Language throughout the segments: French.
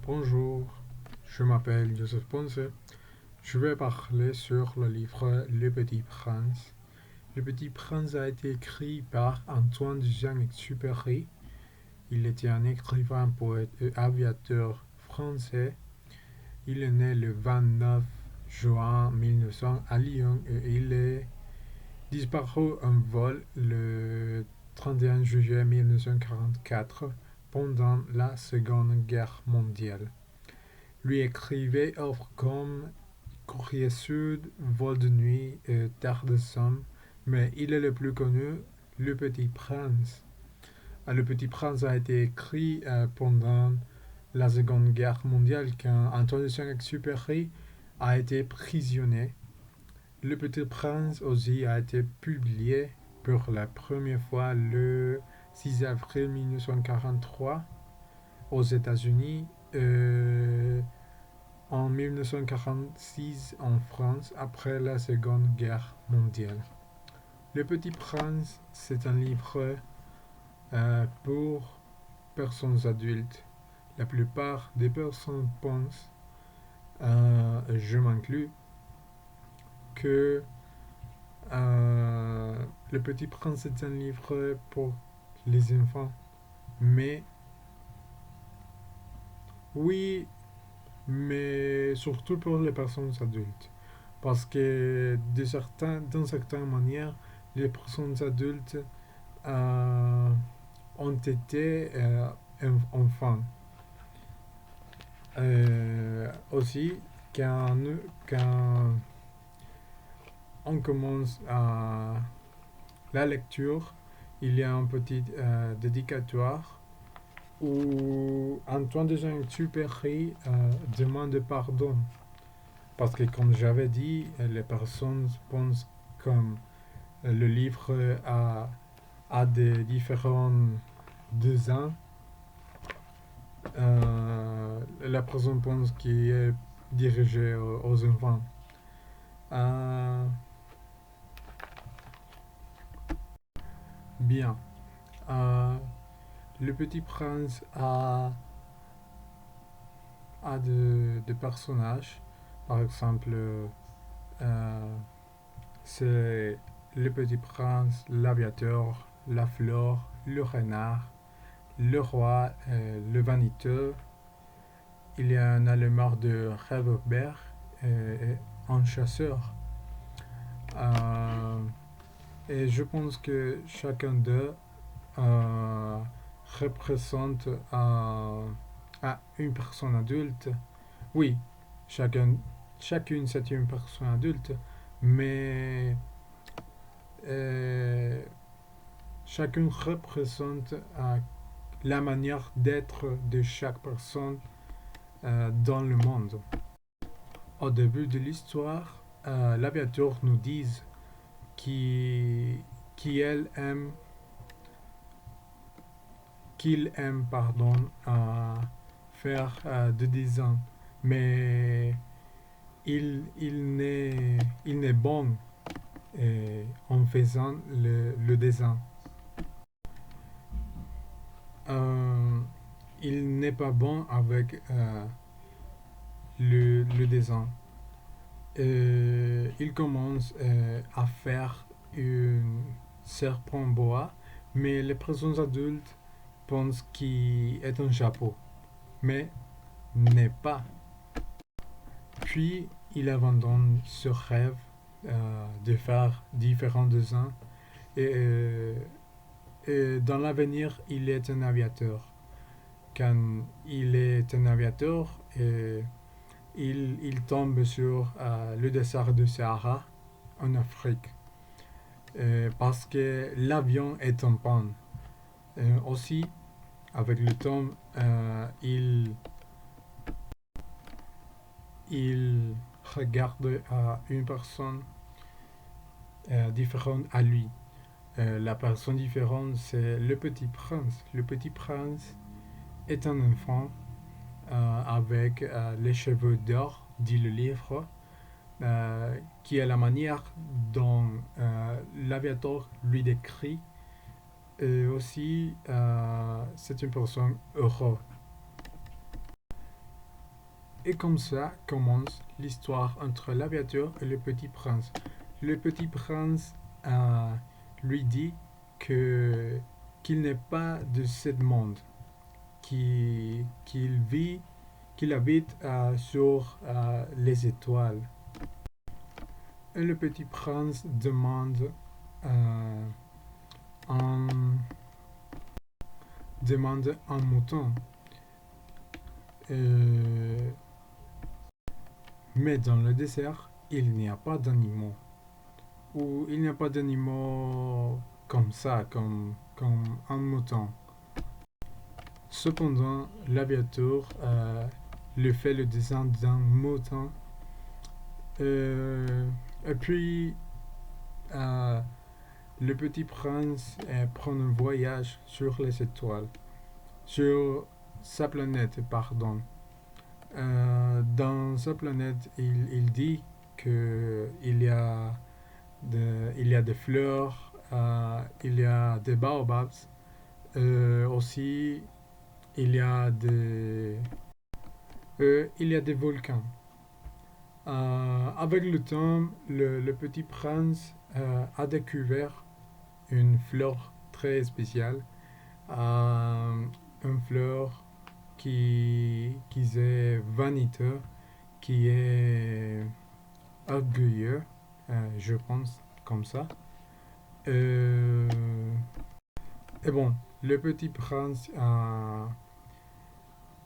Bonjour, je m'appelle Joseph Ponce. Je vais parler sur le livre Le Petit Prince. Le Petit Prince a été écrit par Antoine de Saint-Exupéry. Il était un écrivain, poète et aviateur français. Il est né le 29 juin 1900 à Lyon et il est disparu en vol le 31 juillet 1944 pendant la Seconde Guerre mondiale. Lui écrivait œuvres comme Courrier Sud, Vol de nuit et Terre de Somme, mais il est le plus connu, Le Petit Prince. Le Petit Prince a été écrit pendant la Seconde Guerre mondiale quand Antoine de Saint-Exupéry a été prisonnier. Le Petit Prince aussi a été publié pour la première fois le 6 avril 1943 aux États-Unis. En 1946 en France après la Seconde Guerre mondiale. Le Petit Prince, c'est un livre pour personnes adultes. La plupart des personnes pensent, je m'inclus, que Le Petit Prince est un livre pour les enfants. Mais oui, mais surtout pour les personnes adultes. Parce que d'une certaine manière, les personnes adultes euh, ont été enfants. Aussi, quand, quand on commence la lecture, il y a un petit dédicatoire où Antoine de Saint-Exupéry demande pardon. Parce que, comme j'avais dit, les personnes pensent comme le livre a des différents designs. La personne pense qu'il est dirigé aux enfants. Euh, bien. Euh, le Petit Prince a de personnages. Par exemple, c'est le Petit Prince, l'aviateur, la fleur, le renard, le roi, le vaniteux. Il y a un allemand de Revebert, un chasseur. Euh, et je pense que chacun d'eux euh, représente une personne adulte. Oui, chacune c'est une personne adulte, mais euh, chacune représente la manière d'être de chaque personne dans le monde. Au début de l'histoire, l'aviateur nous dit qu'il aime, qu'il aime pardon, faire des dessins, mais il n'est bon en faisant le dessin. Euh, il n'est pas bon avec le dessin. Il commence à faire une serpent bois, mais les personnes adultes pensent qu'il est un chapeau, mais n'est pas. Puis il abandonne ce rêve de faire différents dessins et, et dans l'avenir il est un aviateur. Quand il est un aviateur, il tombe sur le désert du Sahara en Afrique parce que l'avion est en panne. Aussi, avec le temps, il regarde une personne différente à lui. La personne différente, c'est le Petit Prince. Le Petit Prince est un enfant avec les cheveux d'or, dit le livre, qui est la manière dont l'aviateur lui décrit. Et aussi, c'est une personne heureuse. Et comme ça commence l'histoire entre l'aviateur et le petit prince. Le petit prince lui dit que qu'il n'est pas de ce monde, qu'il vit, qu'il habite sur les étoiles. Et le petit prince un, demande un mouton. Euh, mais dans le désert, il n'y a pas d'animaux. Ou il n'y a pas d'animaux comme ça, comme un mouton. Cependant, l'aviateur lui fait le dessin d'un mouton. Euh, et puis, euh, le petit prince prend un voyage sur les étoiles, sur sa planète, pardon. Dans sa planète, il dit il y a des fleurs, il y a des baobabs, aussi il y a des volcans. Avec le temps, le petit prince a découvert une fleur très spéciale, une fleur qui est vaniteux, qui est orgueilleux, je pense comme ça. Euh, et bon, le petit prince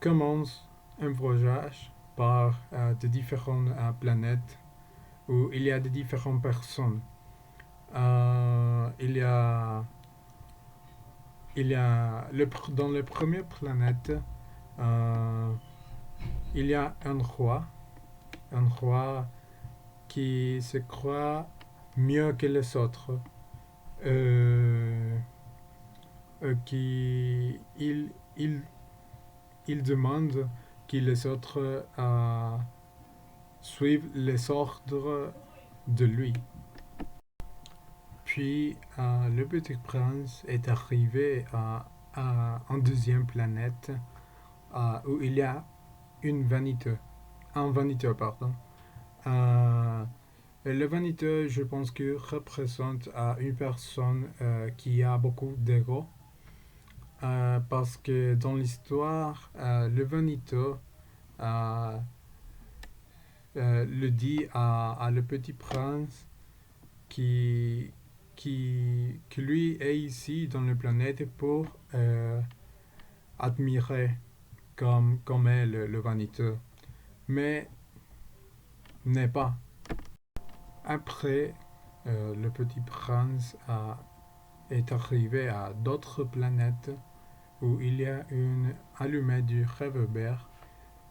commence un voyage par de différentes planètes où il y a de différentes personnes. Il y a, dans les premières planètes, euh, il y a un roi qui se croit mieux que les autres, euh, qui il demande que les autres suivent les ordres de lui. Puis le petit prince est arrivé à une deuxième planète où il y a un vaniteux, pardon. Euh, le vaniteux, je pense que représente une personne qui a beaucoup d'ego, parce que dans l'histoire, le vaniteux euh, le dit à le petit prince qui, qui lui est ici dans la planète pour admirer comme est le vaniteux, mais n'est pas. Après, le petit prince est arrivé à d'autres planètes où il y a une allumette du réverbère.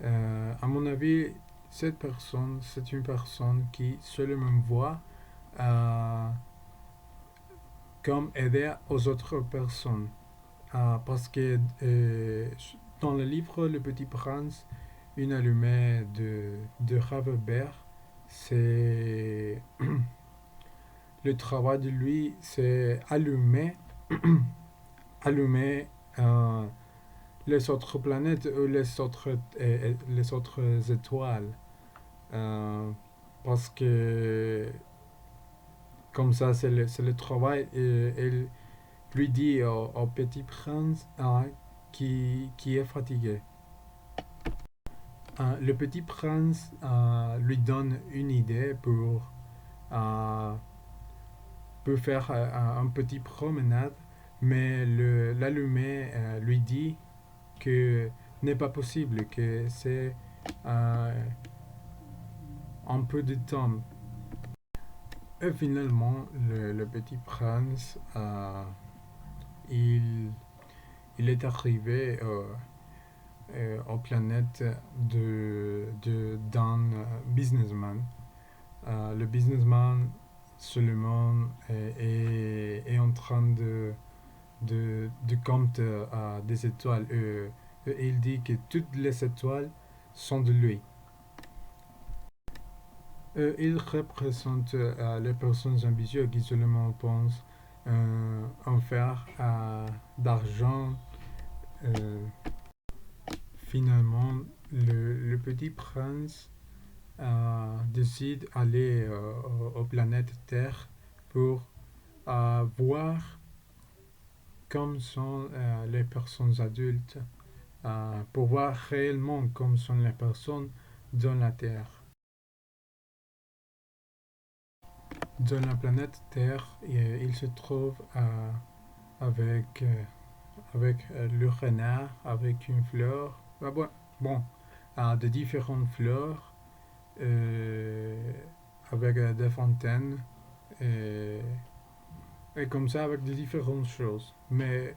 À mon avis, cette personne, c'est une personne qui seulement voit euh, comme aider aux autres personnes. Parce que dans le livre Le Petit Prince, une allumette de Ravebert, c'est le travail de lui, c'est allumer les autres planètes ou les autres étoiles. Euh, Parce que comme ça, c'est le travail. Et elle lui dit au petit prince qui est fatigué. Le petit prince lui donne une idée euh, pour faire un petit promenade, mais l'allumé lui dit que n'est pas possible, que c'est euh, un peu de temps. Et finalement, le petit prince, il, il est arrivé aux planètes d'un businessman. Le businessman seulement est en train de compter des étoiles. Et il dit que toutes les étoiles sont de lui. Il représente les personnes ambitieuses qui seulement pensent en faire d'argent, euh, finalement, le petit prince décide d'aller aux planètes Terre pour voir comme sont les personnes adultes, pour voir réellement comme sont les personnes dans la Terre. Dans la planète Terre, il se trouve avec, le renard, avec une fleur, bon, de différentes fleurs, euh, avec des fontaines, et, et comme ça avec de différentes choses. Mais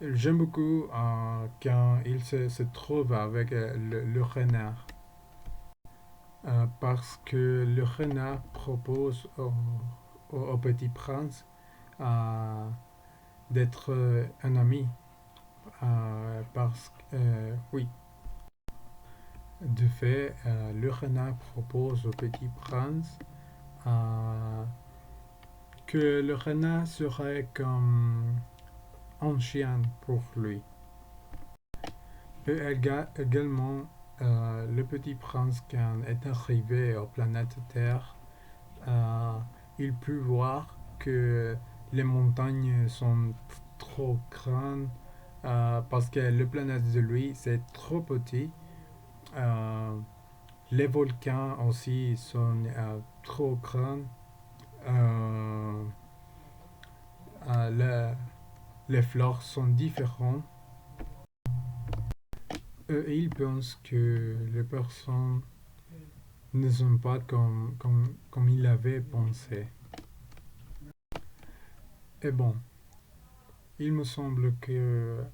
j'aime beaucoup quand il se trouve avec le renard, parce que le renard propose au petit prince euh, d'être un ami. Parce que, oui, de fait, le renard propose au petit prince euh, que le renard serait comme un chien pour lui. Et également, le petit prince, quand est arrivé aux planètes Terre, euh, il put voir que les montagnes sont trop grandes, parce que la planète de lui, c'est trop petit. Euh, les volcans aussi sont trop grands. Euh, les, les fleurs sont différentes. Et ils pensent que les personnes ne sont pas comme ils l'avaient pensé. Et bon, il me semble que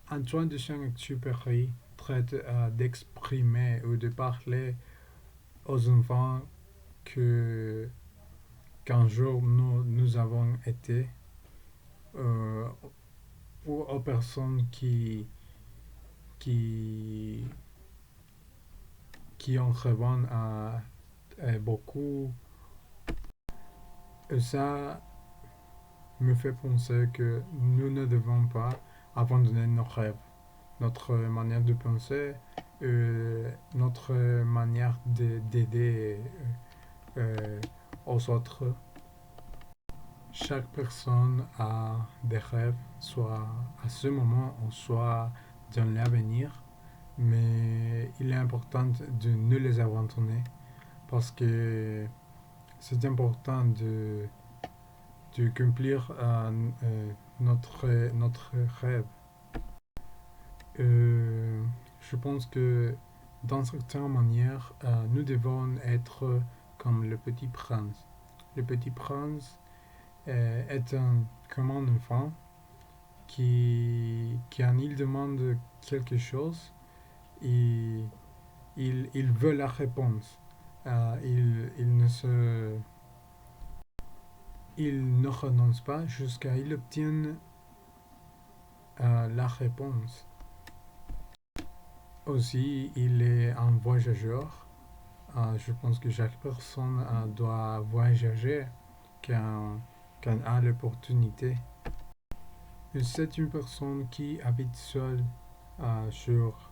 Antoine de Saint-Exupéry traite d'exprimer ou de parler aux enfants que qu'un jour nous avons été, euh, ou aux personnes qui, qui en revendent beaucoup. Et ça me fait penser que nous ne devons pas abandonner nos rêves, notre manière de penser, notre manière d'aider aux autres. Chaque personne a des rêves, soit à ce moment ou soit dans l'avenir, mais il est important de ne les abandonner parce que c'est important de accomplir notre rêve. Je pense que dans certaines manières, nous devons être comme le petit prince. Le petit prince est comme un enfant quand il demande quelque chose, il, il veut la réponse. Il il ne renonce pas jusqu'à il obtienne la réponse. Aussi, il est un voyageur. Je pense que chaque personne doit voyager quand, quand a l'opportunité. C'est une personne qui habite seule sur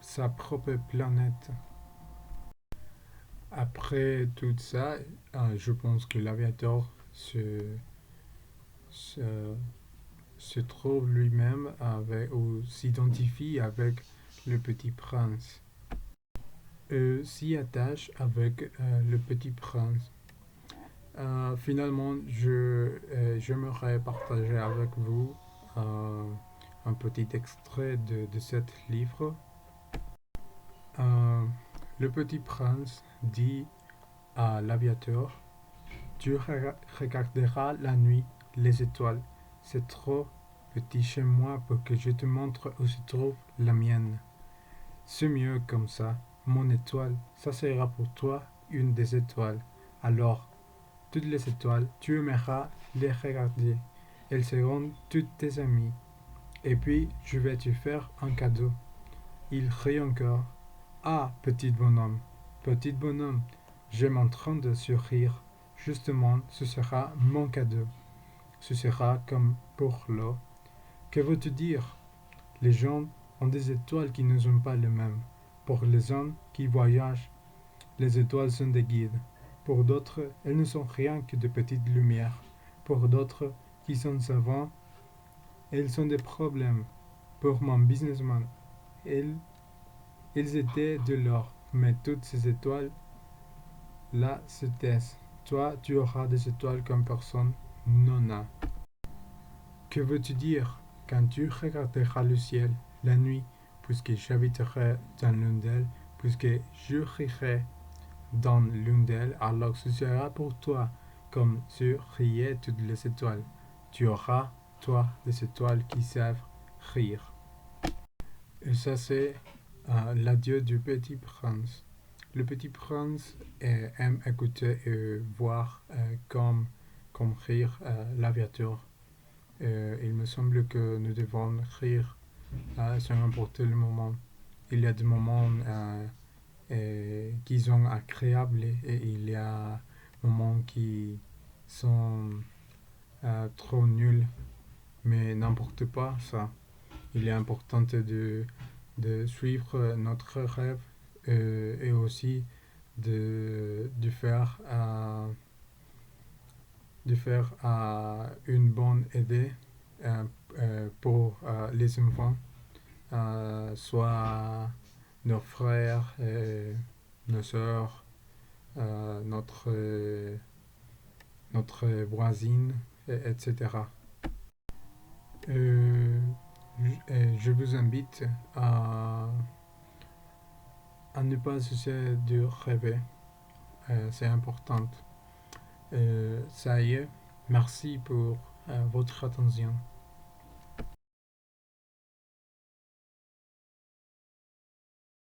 sa propre planète. Après tout ça, je pense que l'aviateur se, se trouve lui-même avec, ou s'identifie avec le petit prince. S'y attache avec le petit prince. Finalement, j'aimerais partager avec vous un petit extrait de ce livre. Euh, le petit prince dit à l'aviateur: tu regarderas la nuit les étoiles. C'est trop petit chez moi pour que je te montre où se trouve la mienne. C'est mieux comme ça. Mon étoile, ça sera pour toi une des étoiles. Alors, toutes les étoiles, tu aimeras les regarder. Elles seront toutes tes amies. Et puis, je vais te faire un cadeau. Il rit encore. Ah, petit bonhomme, j'aime en train de sourire. Justement, ce sera mon cadeau. Ce sera comme pour l'eau. Que veux-tu dire? Les gens ont des étoiles qui ne sont pas les mêmes. Pour les gens qui voyagent, les étoiles sont des guides. Pour d'autres, elles ne sont rien que de petites lumières. Pour d'autres qui sont savants, elles sont des problèmes. Pour mon businessman, elles, elles étaient de l'or. Mais toutes ces étoiles-là se taisent. Toi, tu auras des étoiles comme personne n'en a. Que veux-tu dire quand tu regarderas le ciel la nuit, puisque j'habiterai dans l'une d'elles, puisque je rirai dans l'une d'elles, alors ce sera pour toi comme si riaient toutes les étoiles. Tu auras, toi, des étoiles qui savent rire. Et ça, c'est l'adieu du petit prince. Le petit prince aime écouter et voir comme rire l'aviateur. Il me semble que nous devons rire sur n'importe quel moment. Il y a des moments qui sont agréables et il y a des moments qui sont trop nuls, mais n'importe pas ça. Il est important de suivre notre rêve et aussi de faire une bonne idée pour les enfants, soit nos frères, nos sœurs, notre voisine, etc. Euh, je vous invite à ne pas cesser de rêver. C'est important. Ça y est, merci pour votre attention.